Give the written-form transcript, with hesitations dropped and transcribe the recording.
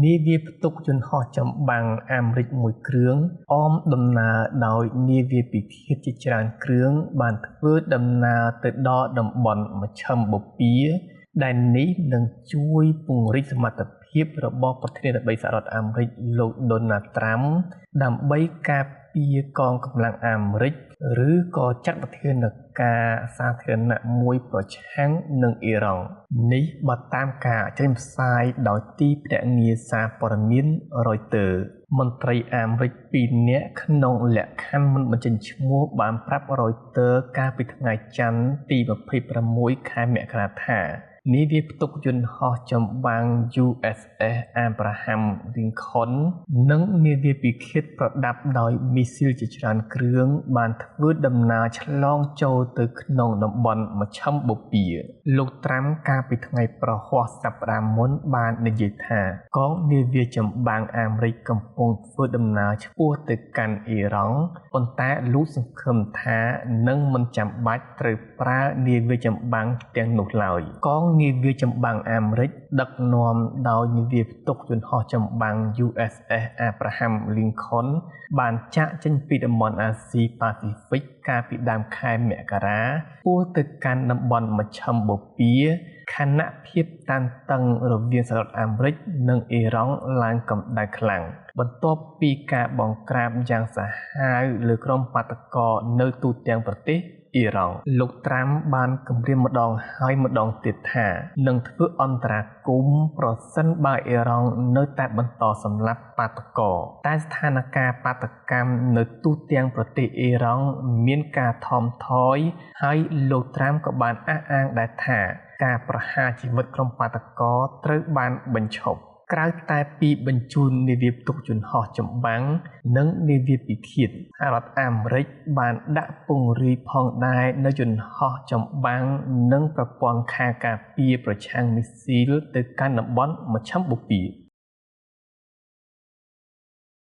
នាវាផ្ទុកយន្តហោះចម្បាំងអាមេរិកមួយគ្រឿងអមដំណើរដោយនាវាពិឃាតជាច្រើនគ្រឿងបានធ្វើដំណើរទៅដល់តំបន់មជ្ឈិមបូព៌ាដែលនេះនឹងជួយពង្រីកសមត្ថភាពរបស់ប្រធានាធិបតីសហរដ្ឋអាមេរិកលោក Donald Trump ដើម្បីការពារកងកម្លាំងអាមេរិកឬក៏ចាត់វិធានការសាធារណៈមួយប្រឆាំងនឹងអ៊ីរ៉ង់នេះបើតាមការចេញផ្សាយដោយទីភ្នាក់ងារសារព័ត៌មាន Reuters មន្ត្រីអាមេរិក2នាក់ក្នុងលក្ខខណ្ឌមិនបញ្ចេញឈ្មោះបានប្រាប់ Reuters កាលពីថ្ងៃច័ន្ទទី26ខែមករាថានាវាផ្ទុកយន្តហោះចម្បាំង USS Abraham Lincoln និងនាវាពិឃាតប្រដាប់ដោយមីស៊ីលជាច្រើនគ្រឿងបានធ្វើដំណើរឆ្លងចូលទៅក្នុងតំបន់មជ្ឈិមបូព៌ាលោកត្រាំកាលពីថ្ងៃប្រហ័សសប្តាហ៍មុនបាននិយាយថាកងនាវាចម្បាំងអាមេរិកកំពុងធ្វើដំណើរឆ្ពោះទៅកាន់អ៊ីរ៉ង់ប៉ុន្តែលោកសង្ឃឹមថានឹងមិនចាំបាច់ត្រូវប្រើនាវាចម្បាំងទាំងនោះឡើយកងនាវាចម្បាំងអាមេរិកដឹកនាំដោយនាវាផ្ទុកយន្តហោះចម្បាំង USS Abraham Lincoln បានចាកចេញពីតំបន់អាស៊ីប៉ាស៊ីហ្វិកកាលពីដើមខែមករាពោលទៅកាន់តំបន់មជ្ឈិមបូព៌ាខណៈភាពតានតឹងរវាងសហរដ្ឋអាមេរិកនិងអ៊ីរ៉ង់ឡើងកម្ដៅខ្លាំងបន្ទាប់ពីការបង្ក្រាបយ៉ាងសាហាវលើក្រុមបាតកោនៅទូទាំងប្រទេសអ៊ីរ៉ង់លោកត្រាំបានគម្រាមម្ដងហើយម្ដងទៀតថានឹងធ្វើអន្តរាគមន៍ប្រសិនបើអ៊ីរ៉ង់នៅតែបន្តសម្លាប់បាតកោតែស្ថានភាពបាតកម្មនៅទូទាំងប្រទេសអ៊ីរ៉ង់មានការថមថយហើយលោកត្រាំក៏បានអះអាងដែរថាការប្រហារជីវិតក្រុមបាតកោត្រូវបានបញ្ឈប់ក្រៅតែពីបញ្ជូននាវាផ្ទុកយន្តហោះចម្បាំងនិងនាវាពិឃាតសហរដ្ឋអាមេរិកបានដាក់ពង្រាយផងដែរនៅយន្តហោះចម្បាំងនិងប្រព័ន្ធខាងការពារប្រឆាំងមីស៊ីលទៅកាន់តំបន់មជ្ឈិមបូព៌ា